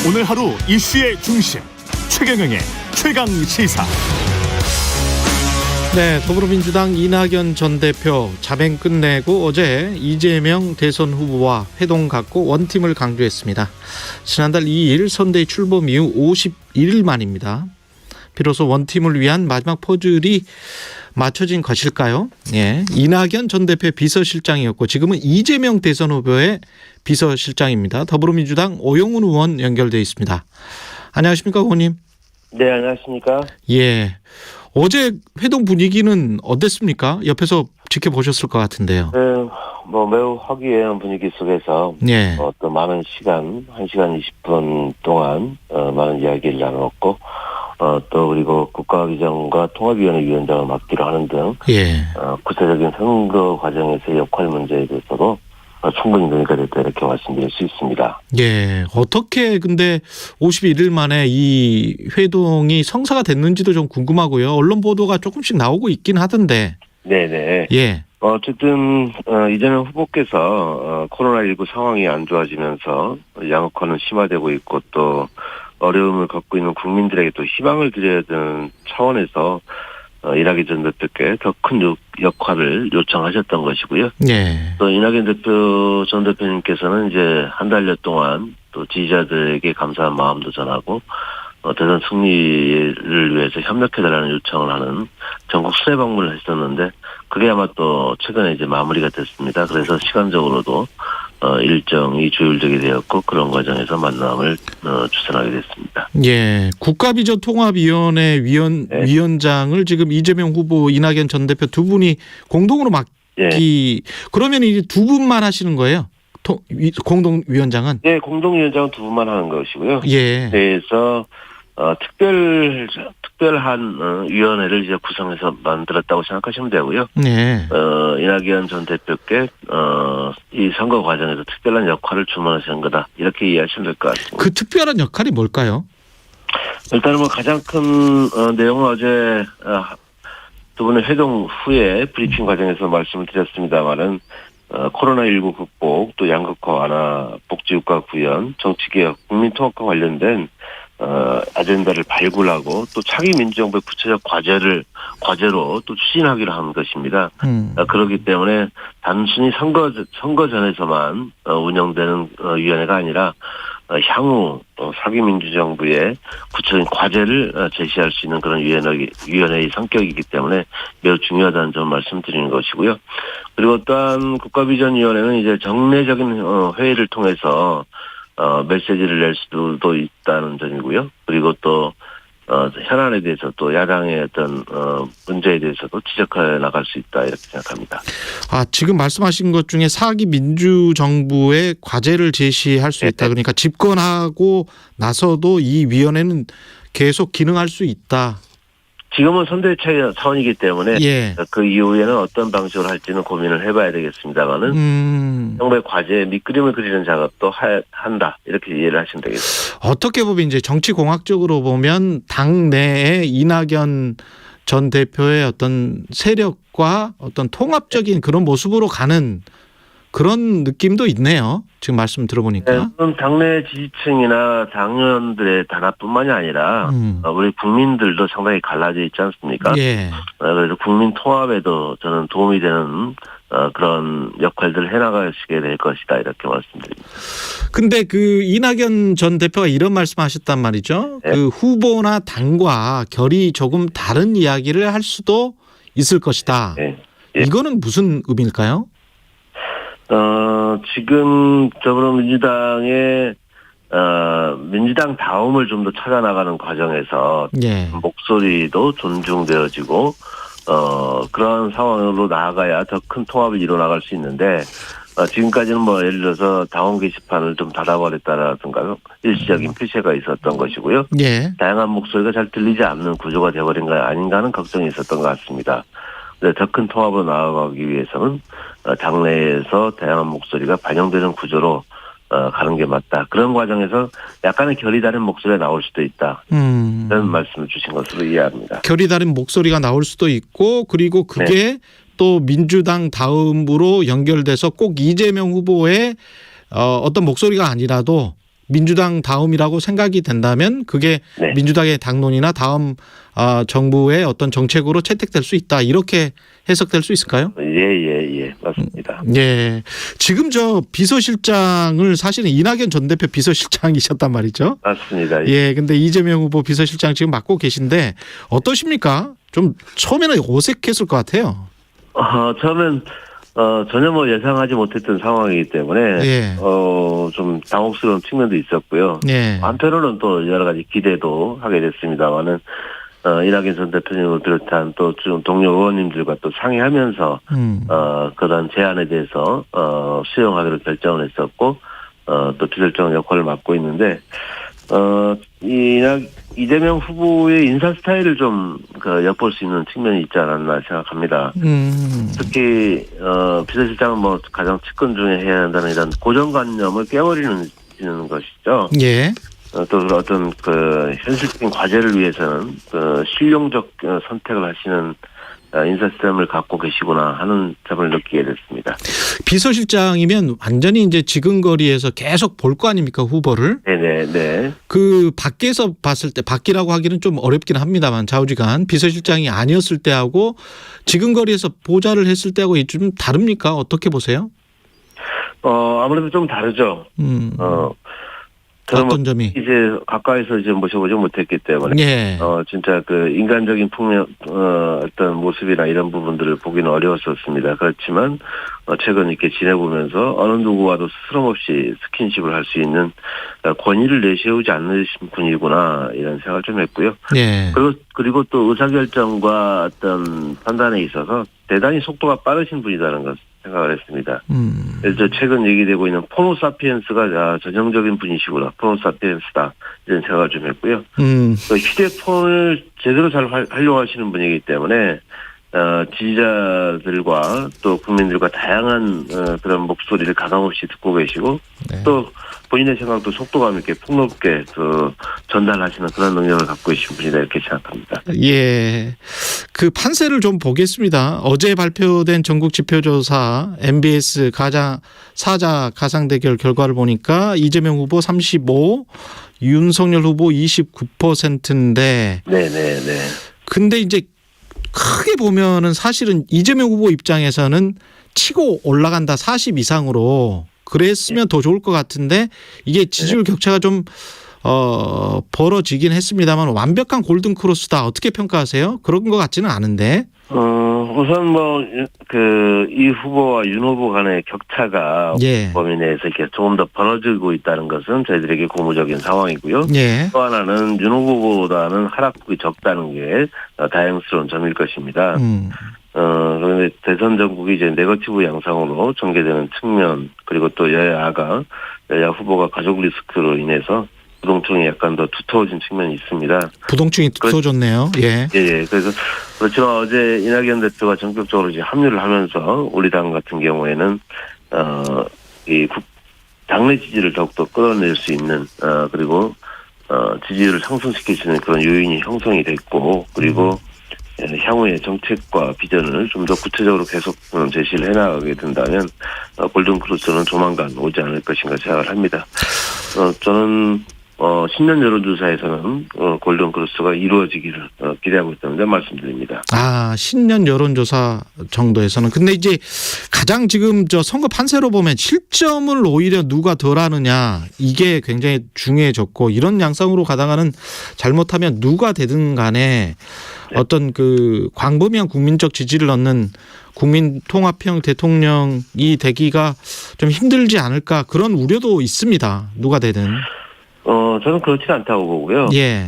오늘 하루 이슈의 중심 최경영의 최강시사. 네, 더불어민주당 이낙연 전 대표 자맹 끝내고 어제 이재명 대선 후보와 회동 갖고 원팀을 강조했습니다. 지난달 2일 선대위 출범 이후 51일 만입니다. 비로소 원팀을 위한 마지막 퍼즐이 맞춰진 것일까요? 예, 이낙연 전 대표의 비서실장이었고 지금은 이재명 대선 후보의 비서실장입니다. 더불어민주당 오영훈 의원 연결돼 있습니다. 안녕하십니까, 의원님? 네, 안녕하십니까? 예. 어제 회동 분위기는 어땠습니까? 옆에서 지켜보셨을 것 같은데요. 네, 매우 화기애애한 분위기 속에서 예. 또 많은 시간, 1시간 20분 동안 많은 이야기를 나눴고 또 그리고 국가비전과 통합위원회 위원장을 맡기로 하는 등 예. 구체적인 선거 과정에서의 역할 문제에 대해서도 충분히 논의가 됐다 이렇게 말씀드릴 수 있습니다. 예. 어떻게 근데 51일 만에 이 회동이 성사가 됐는지도 좀 궁금하고요. 언론 보도가 조금씩 나오고 있긴 하던데. 네네. 예. 어쨌든 이재명 후보께서 코로나19 상황이 안 좋아지면서 양극화는 심화되고 있고 또 어려움을 겪고 있는 국민들에게 또 희망을 드려야 되는 차원에서 이낙연 전 대표께 더 큰 역할을 요청하셨던 것이고요. 예. 또 이낙연 전 대표님께서는 이제 한 달여 동안 또 지지자들에게 감사한 마음도 전하고 대선 승리를 위해서 협력해달라는 요청을 하는 전국 수해 방문을 했었는데 그게 아마 또 최근에 이제 마무리가 됐습니다. 그래서 시간적으로도 일정이 조율되게 되었고 그런 과정에서 만남을 주선하게 됐습니다. 예. 국가비전통합위원회 위원장을 지금 이재명 후보, 이낙연 전 대표 두 분이 공동으로 맡기. 그러면 이제 두 분만 하시는 거예요? 공동위원장은? 네, 공동위원장은 두 분만 하는 것이고요. 예. 그래서 특별한 위원회를 이제 구성해서 만들었다고 생각하시면 되고요. 네. 이낙연 전 대표께 이 선거 과정에서 특별한 역할을 주문하신 거다 이렇게 이해하시면 될 것 같습니다. 그 특별한 역할이 뭘까요? 일단은 가장 큰 내용은 어제 두 분의 회동 후에 브리핑 과정에서 말씀을 드렸습니다만은 코로나19 극복, 또 양극화 완화, 복지국가 구현, 정치개혁, 국민통합과 관련된 아젠다를 발굴하고 또 차기 민주정부의 구체적 과제로 또 추진하기로 한 것입니다. 그렇기 때문에 단순히 선거 전에서만 운영되는 위원회가 아니라 향후 차기 민주정부의 구체적인 과제를 제시할 수 있는 그런 위원회의 성격이기 때문에 매우 중요하다는 점 말씀드리는 것이고요. 그리고 또한 국가비전위원회는 이제 정례적인 회의를 통해서 메시지를 낼 수도 있다는 점이고요. 그리고 또 현안에 대해서 또 야당의 어떤 문제에 대해서도 지적해 나갈 수 있다 이렇게 생각합니다. 지금 말씀하신 것 중에 4기 민주정부의 과제를 제시할 수 있다. 그러니까 집권하고 나서도 이 위원회는 계속 기능할 수 있다. 지금은 선대위 차원이기 때문에 예. 그 이후에는 어떤 방식으로 할지는 고민을 해봐야 되겠습니다만은 정부의 과제에 밑그림을 그리는 작업도 한다 이렇게 이해를 하시면 되겠습니다. 어떻게 보면 이제 정치공학적으로 보면 당 내에 이낙연 전 대표의 어떤 세력과 어떤 통합적인 그런 모습으로 가는 그런 느낌도 있네요. 지금 말씀 들어보니까. 네, 그럼 당내 지지층이나 당원들의 단합뿐만이 아니라 우리 국민들도 상당히 갈라져 있지 않습니까? 예. 그래서 국민 통합에도 저는 도움이 되는 그런 역할들을 해나가시게 될 것이다 이렇게 말씀드립니다. 근데 그 이낙연 전 대표가 이런 말씀하셨단 말이죠. 네. 그 후보나 당과 결이 조금 다른 이야기를 할 수도 있을 것이다. 네. 예. 이거는 무슨 의미일까요? 지금 더불어민주당의 민주당 다움을 좀 더 찾아나가는 과정에서 예. 목소리도 존중되어지고 그런 상황으로 나아가야 더 큰 통합을 이뤄나갈 수 있는데 지금까지는 예를 들어서 당원 게시판을 좀 닫아버렸다라든가 일시적인 표시가 있었던 것이고요. 예. 다양한 목소리가 잘 들리지 않는 구조가 되어버린 거 아닌가 하는 걱정이 있었던 것 같습니다. 더 큰 통합으로 나아가기 위해서는 당내에서 다양한 목소리가 반영되는 구조로 가는 게 맞다. 그런 과정에서 약간의 결이 다른 목소리가 나올 수도 있다. 이런 말씀을 주신 것으로 이해합니다. 결이 다른 목소리가 나올 수도 있고 그리고 그게 또 민주당 다음으로 연결돼서 꼭 이재명 후보의 어떤 목소리가 아니라도 민주당 다음이라고 생각이 된다면 그게 네. 민주당의 당론이나 다음 정부의 어떤 정책으로 채택될 수 있다. 이렇게 해석될 수 있을까요? 예, 맞습니다. 예. 지금 저 비서실장을 사실은 이낙연 전 대표 비서실장이셨단 말이죠. 맞습니다. 예. 근데 이재명 후보 비서실장 지금 맡고 계신데 어떠십니까? 좀 처음에는 어색했을 것 같아요. 처음엔 전혀 뭐 예상하지 못했던 상황이기 때문에 예. 좀 당혹스러운 측면도 있었고요. 예. 한편으로는 또 여러 가지 기대도 하게 됐습니다만은 이낙연 전 대표님을 비롯한 또 동료 의원님들과 또 상의하면서 그런 제안에 대해서 수용하기로 결정을 했었고 또 비결정 역할을 맡고 있는데 이재명 후보의 인사 스타일을 좀 엿볼 수 있는 측면이 있지 않았나 생각합니다. 특히 비서실장은 뭐 가장 측근 중에 해야 한다는 이런 고정관념을 깨버리는 것이죠. 예. 또 어떤 현실적인 과제를 위해서는 실용적 선택을 하시는 인사 시스템을 갖고 계시구나 하는 점을 느끼게 됐습니다. 비서실장이면 완전히 이제 지근거리에서 계속 볼 거 아닙니까, 후보를? 네. 그 밖에서 봤을 때, 밖이라고 하기는 좀 어렵긴 합니다만 좌우지간 비서실장이 아니었을 때하고 지근거리에서 보좌를 했을 때하고 좀 다릅니까? 어떻게 보세요? 아무래도 좀 다르죠. 어떤 점이? 이제 가까이서 이제 모셔보지 못했기 때문에 예. 진짜 인간적인 풍력 어떤 모습이나 이런 부분들을 보기는 어려웠었습니다. 그렇지만 최근 이렇게 지내보면서 어느 누구와도 스스럼없이 스킨십을 할 수 있는 권위를 내세우지 않으신 분이구나 이런 생각을 좀 했고요. 예. 그리고 또 의사결정과 어떤 판단에 있어서 대단히 속도가 빠르신 분이라는 것을 생각을 했습니다. 그래서 최근 얘기되고 있는 포노사피엔스가 전형적인 분이시구나. 포노사피엔스다. 이런 생각을 좀 했고요. 또 휴대폰을 제대로 잘 활용하시는 분이기 때문에 지지자들과 또 국민들과 다양한 그런 목소리를 가감없이 듣고 계시고 네. 또 본인의 생각도 속도감 있게 폭넓게 전달하시는 그런 능력을 갖고 계신 분이다 이렇게 생각합니다. 예. 그 판세를 좀 보겠습니다. 어제 발표된 전국 지표조사 MBS 사자 가상대결 결과를 보니까 이재명 후보 35, 윤석열 후보 29%인데. 네네네. 근데 이제 크게 보면은 사실은 이재명 후보 입장에서는 치고 올라간다 40 이상으로 그랬으면 더 좋을 것 같은데 이게 지지율 격차가 좀 벌어지긴 했습니다만 완벽한 골든 크로스다 어떻게 평가하세요? 그런 것 같지는 않은데. 우선 이 후보와 윤 후보 간의 격차가 예. 범위 내에서 이렇게 조금 더 벌어지고 있다는 것은 저희들에게 고무적인 상황이고요. 예. 또 하나는 윤 후보보다는 하락폭이 적다는 게 다행스러운 점일 것입니다. 그런데 대선 전국이 이제 네거티브 양상으로 전개되는 측면 그리고 또 여야 후보가 가족 리스크로 인해서 부동층이 약간 더 두터워진 측면이 있습니다. 부동층이 두터워졌네요. 예. 예. 그래서 그렇지만 어제 이낙연 대표가 전격적으로 이제 합류를 하면서 우리 당 같은 경우에는 당내 지지를 더욱더 끌어낼 수 있는 그리고 지지율을 상승시킬 수 있는 그런 요인이 형성이 됐고 그리고 향후의 정책과 비전을 좀 더 구체적으로 계속 제시를 해나가게 된다면 골든 크로스는 조만간 오지 않을 것인가 생각을 합니다. 저는 10년 여론조사에서는 골든 크로스가 이루어지기를 기대하고 있다는 점 말씀드립니다. 10년 여론조사 정도에서는. 근데 이제 가장 지금 선거 판세로 보면 실점을 오히려 누가 덜 하느냐 이게 굉장히 중요해졌고 이런 양상으로 가다가는 잘못하면 누가 되든 간에 어떤 광범위한 국민적 지지를 얻는 국민 통합형 대통령이 되기가 좀 힘들지 않을까 그런 우려도 있습니다. 누가 되든. 저는 그렇지는 않다고 보고요. 예.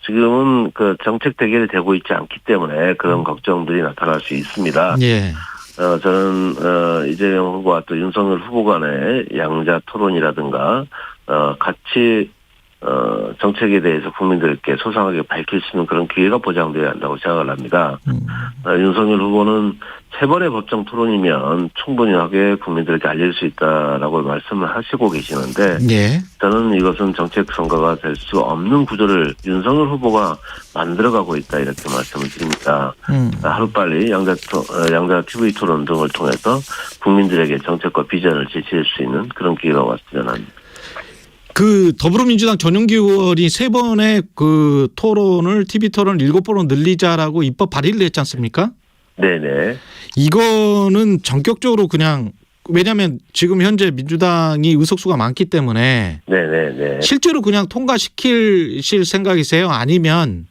지금은 정책 대결이 되고 있지 않기 때문에 그런 걱정들이 나타날 수 있습니다. 예. 저는 이재명 후보와 또 윤석열 후보 간의 양자 토론이라든가 같이 정책에 대해서 국민들께 소상하게 밝힐 수 있는 그런 기회가 보장되어야 한다고 생각을 합니다. 윤석열 후보는 3번의 법정 토론이면 충분하게 국민들에게 알릴 수 있다라고 말씀을 하시고 계시는데 예. 저는 이것은 정책 선거가 될 수 없는 구조를 윤석열 후보가 만들어가고 있다 이렇게 말씀을 드립니다. 하루빨리 양자 TV 토론 등을 통해서 국민들에게 정책과 비전을 제시할 수 있는 그런 기회가 왔으면 합니다. 그 더불어민주당 전용기 의원이 3번의 그 토론을 TV 토론을 7번으로 늘리자라고 입법 발의를 했지 않습니까? 네네. 이거는 전격적으로 그냥 왜냐하면 지금 현재 민주당이 의석수가 많기 때문에 네네네. 실제로 그냥 통과시키실 생각이세요? 아니면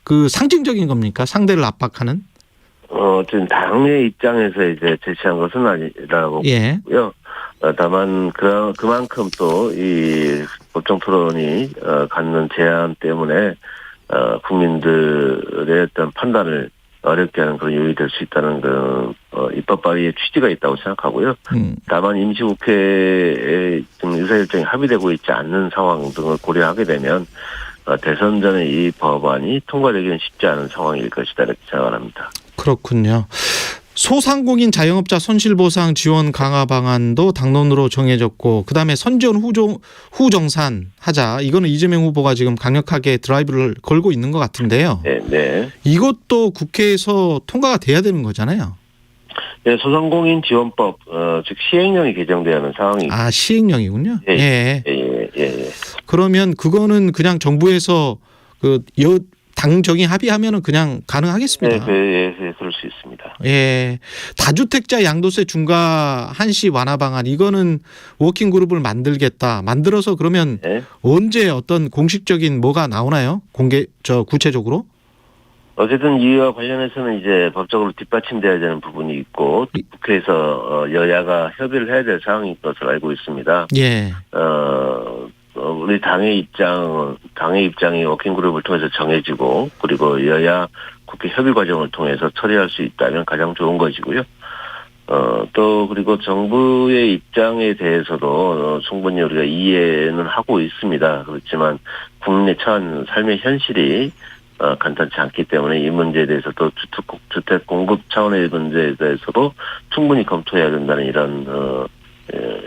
그 상징적인 겁니까? 상대를 압박하는? 지금 당의 입장에서 이제 제시한 것은 아니라고 예. 보고요. 다만 그만큼 또 이 법정 토론이 갖는 제한 때문에 국민들의 어떤 판단을 어렵게 하는 그런 요인이 될 수 있다는 그 입법 발의의 취지가 있다고 생각하고요. 다만 임시국회에 지금 의사일정이 합의되고 있지 않는 상황 등을 고려하게 되면 대선 전에 이 법안이 통과되기는 쉽지 않은 상황일 것이다 이렇게 생각을 합니다. 그렇군요. 소상공인 자영업자 손실보상 지원 강화 방안도 당론으로 정해졌고 그다음에 선지원 후정산 하자. 이거는 이재명 후보가 지금 강력하게 드라이브를 걸고 있는 것 같은데요. 네. 이것도 국회에서 통과가 돼야 되는 거잖아요. 네, 소상공인 지원법 즉 시행령이 개정되어야 하는 상황이. 아, 시행령이군요. 예. 그러면 그거는 그냥 정부에서 그 당정이 합의하면은 그냥 가능하겠습니다. 네, 그럴 수 있습니다. 예, 다주택자 양도세 중과 한시 완화 방안 이거는 워킹 그룹을 만들어서 그러면 네. 언제 어떤 공식적인 뭐가 나오나요? 구체적으로? 어쨌든 이와 관련해서는 이제 법적으로 뒷받침돼야 되는 부분이 있고 국회에서 여야가 협의를 해야 될 상황인 것으로 알고 있습니다. 예. 우리 당의 입장이 워킹그룹을 통해서 정해지고 그리고 여야 국회 협의 과정을 통해서 처리할 수 있다면 가장 좋은 것이고요. 또 그리고 정부의 입장에 대해서도 충분히 우리가 이해는 하고 있습니다. 그렇지만 국내 처한 삶의 현실이 간단치 않기 때문에 이 문제에 대해서도 주택 공급 차원의 문제에 대해서도 충분히 검토해야 된다는 이런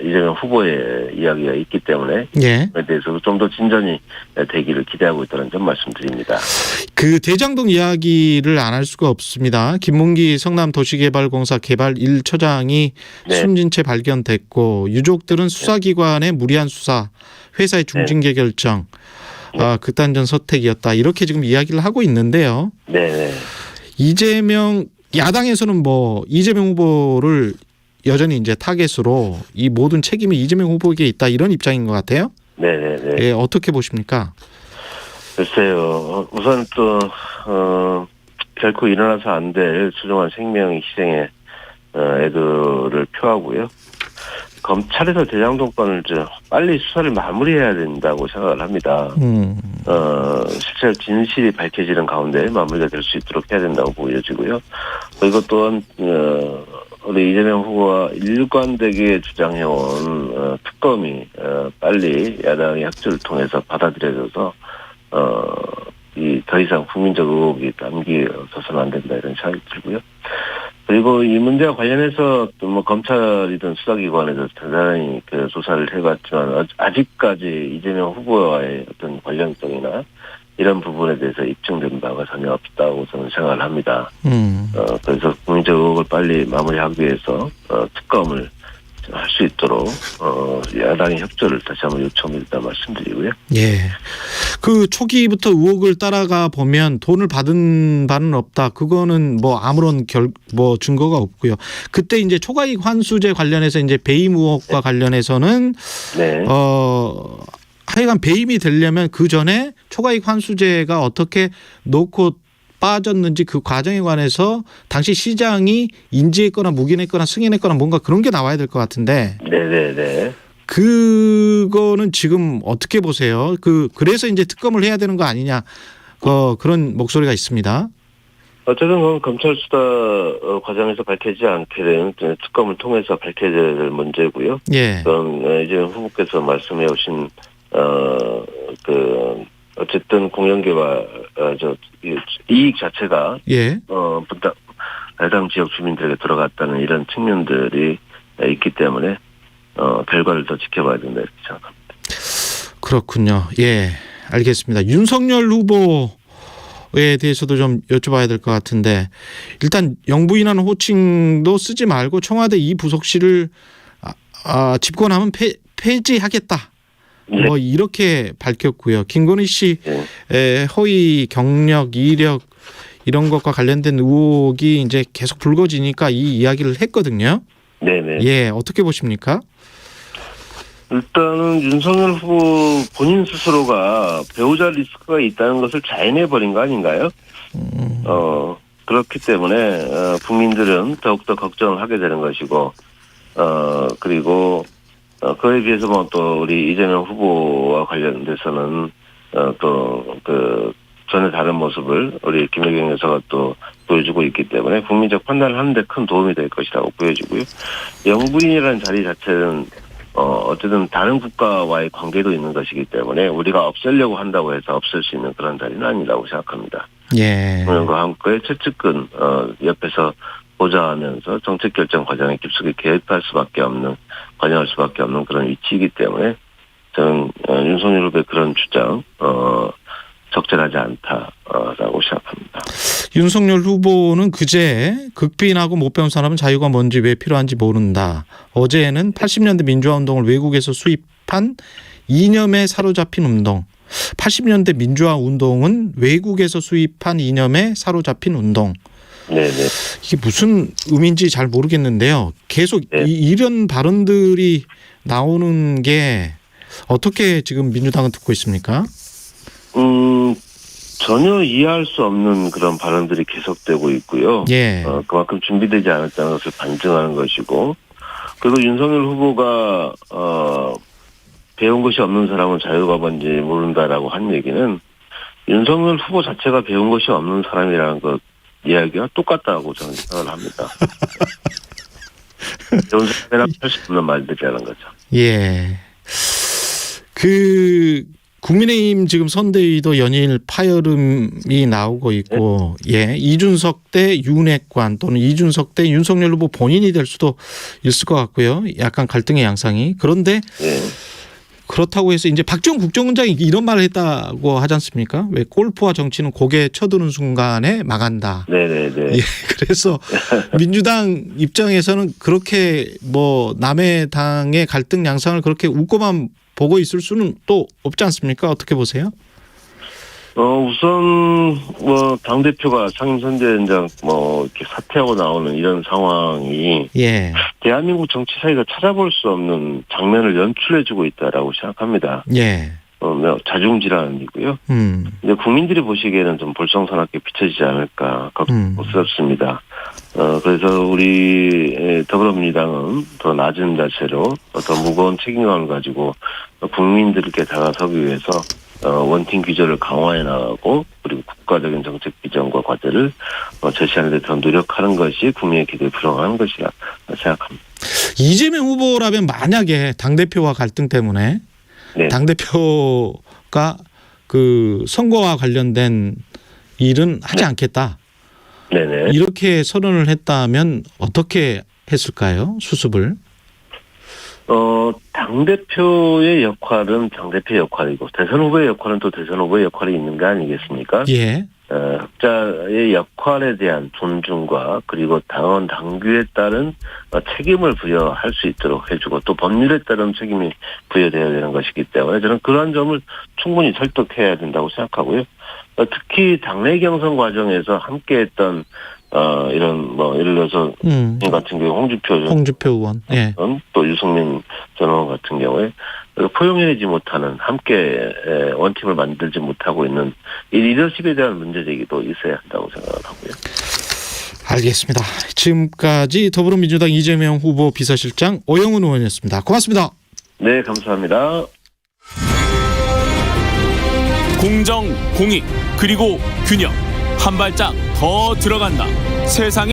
이재명 후보의 이야기가 있기 때문에 예. 그에 대해서도 좀 더 진전이 되기를 기대하고 있다는 점 말씀드립니다. 그 대장동 이야기를 안 할 수가 없습니다. 김문기 성남도시개발공사 개발 1처장이 네. 숨진 채 발견됐고 유족들은 수사기관의 무리한 수사, 회사의 중징계 결정, 극단적 선택이었다. 이렇게 지금 이야기를 하고 있는데요. 네. 이재명 야당에서는 뭐 이재명 후보를 여전히 이제 타겟으로 이 모든 책임이 이재명 후보에게 있다 이런 입장인 것 같아요. 네. 예, 어떻게 보십니까? 글쎄요. 우선 또 결코 일어나서 안 될 소중한 생명 희생에 애도를 표하고요. 검찰에서 대장동 건을 빨리 수사를 마무리해야 된다고 생각을 합니다. 실제 진실이 밝혀지는 가운데 마무리가 될 수 있도록 해야 된다고 보여지고요. 그리고 또한 우리 이재명 후보가 일관되게 주장해온 특검이 빨리 야당의 협조를 통해서 받아들여져서 더 이상 국민적 의혹이 남겨져서는 안 된다 이런 생각이 들고요. 그리고 이 문제와 관련해서 또 뭐 검찰이든 수사기관에서 대단히 그 조사를 해봤지만 아직까지 이재명 후보와의 어떤 관련성이나 이런 부분에 대해서 입증된 바가 전혀 없다고 저는 생각을 합니다. 그래서 국민적 의혹을 빨리 마무리하기 위해서 특검을 할 수 있도록 야당의 협조를 다시 한번 요청드린다 말씀드리고요. 예. 그 초기부터 의혹을 따라가 보면 돈을 받은 바는 없다. 그거는 뭐 아무런 증거가 없고요. 그때 이제 초과이익 환수제 관련해서 이제 배임 의혹과 관련해서는 하여간 배임이 되려면 그 전에 초과이익 환수제가 어떻게 놓고 빠졌는지 그 과정에 관해서 당시 시장이 인지했거나 묵인했거나 승인했거나 뭔가 그런 게 나와야 될 것 같은데. 네네네. 그거는 지금 어떻게 보세요? 그래서 이제 특검을 해야 되는 거 아니냐 그런 목소리가 있습니다. 어쨌든 검찰 수사 과정에서 밝혀지지 않게 되는 특검을 통해서 밝혀야 될 문제고요. 예. 그럼 이제 후보께서 말씀해 오신 어쨌든 공영개발 이익 자체가 해당 지역 주민들에게 들어갔다는 이런 측면들이 있기 때문에 결과를 더 지켜봐야 된다 이렇게 생각합니다. 그렇군요. 예, 알겠습니다. 윤석열 후보에 대해서도 좀 여쭤봐야 될 것 같은데 일단 영부인하는 호칭도 쓰지 말고 청와대 이 부속실을 집권하면 폐지하겠다. 네. 뭐 이렇게 밝혔고요. 김건희 씨의 네. 허위 경력, 이력 이런 것과 관련된 의혹이 이제 계속 불거지니까 이 이야기를 했거든요. 네네. 예, 어떻게 보십니까? 일단은 윤석열 후보 본인 스스로가 배우자 리스크가 있다는 것을 자인해버린 거 아닌가요? 그렇기 때문에 국민들은 더욱더 걱정을 하게 되는 것이고, 그리고 그에 비해서 뭐 또 우리 이재명 후보와 관련돼서는 또 그 전혀 다른 모습을 우리 김혜경 여사가 또 보여주고 있기 때문에 국민적 판단을 하는데 큰 도움이 될 것이라고 보여지고요. 영부인이라는 자리 자체는 어쨌든 다른 국가와의 관계도 있는 것이기 때문에 우리가 없애려고 한다고 해서 없앨 수 있는 그런 자리는 아니라고 생각합니다. 예. 그런과 함께 최측근 옆에서 보좌하면서 정책 결정 과정에 깊숙이 개입할 수밖에 없는, 관여할 수밖에 없는 그런 위치이기 때문에 저는 윤석열 후보의 그런 주장 적절하지 않다라고 생각합니다. 윤석열 후보는 그제 극빈하고 못 배운 사람은 자유가 뭔지 왜 필요한지 모른다. 어제는 80년대 민주화운동을 외국에서 수입한 이념에 사로잡힌 운동. 80년대 민주화운동은 외국에서 수입한 이념에 사로잡힌 운동. 네네. 이게 무슨 의미인지 잘 모르겠는데요. 계속 네. 이런 발언들이 나오는 게 어떻게 지금 민주당은 듣고 있습니까? 전혀 이해할 수 없는 그런 발언들이 계속되고 있고요. 예. 그만큼 준비되지 않았다는 것을 반증하는 것이고, 그리고 윤석열 후보가 배운 것이 없는 사람은 자유가 뭔지 모른다라고 한 얘기는 윤석열 후보 자체가 배운 것이 없는 사람이라는 것 이야기가 똑같다고 저는 생각을 합니다. 배운 사람이라 할 수 없는 말들이라는 거죠. 예. 국민의힘 지금 선대위도 연일 파열음이 나오고 있고, 예, 이준석 대 윤핵관 또는 이준석 대 윤석열 후보 본인이 될 수도 있을 것 같고요. 약간 갈등의 양상이. 그런데 그렇다고 해서 이제 박지원 국정원장이 이런 말을 했다고 하지 않습니까? 왜 골프와 정치는 고개 쳐드는 순간에 망한다. 네네네. 예, 그래서 민주당 입장에서는 그렇게 뭐 남의 당의 갈등 양상을 그렇게 웃고만 보고 있을 수는 또 없지 않습니까? 어떻게 보세요? 우선 뭐 당대표가 상임선대위원장 뭐 이렇게 사퇴하고 나오는 이런 상황이 예. 대한민국 정치 사회가 찾아볼 수 없는 장면을 연출해주고 있다라고 생각합니다. 예. 자중질환이고요. 근데 국민들이 보시기에는 좀 볼썽사납게 비춰지지 않을까 걱정스럽습니다. 그래서 우리 더불어민주당은 더 낮은 자세로 더 무거운 책임감을 가지고 국민들께 다가서기 위해서 원팀 규제를 강화해 나가고, 그리고 국가적인 정책 비전과 과제를 제시하는 데 더 노력하는 것이 국민의 기대에 부응하는 것이라 생각합니다. 이재명 후보라면 만약에 당대표와 갈등 때문에 네. 당대표가 그 선거와 관련된 일은 하지 않겠다. 네네. 이렇게 선언을 했다면 어떻게 했을까요? 수습을? 당대표의 역할은 당대표의 역할이고, 대선 후보의 역할은 또 대선 후보의 역할이 있는 거 아니겠습니까? 예. 각자의 역할에 대한 존중과 그리고 당원 당규에 따른 책임을 부여할 수 있도록 해주고, 또 법률에 따른 책임이 부여되어야 되는 것이기 때문에 저는 그러한 점을 충분히 설득해야 된다고 생각하고요. 특히 당내 경선 과정에서 함께했던 이런 뭐 예를 들어서 같은 경우 홍준표 의원, 예. 또 유승민 전 의원 같은 경우에 포용해내지 못하는, 함께 원팀을 만들지 못하고 있는 이 리더십에 대한 문제제기도 있어야 한다고 생각을 하고요. 알겠습니다. 지금까지 더불어민주당 이재명 후보 비서실장 오영훈 의원이었습니다. 고맙습니다. 네, 감사합니다. 공정, 공익, 그리고 균형. 한 발짝 더 들어간다. 세상에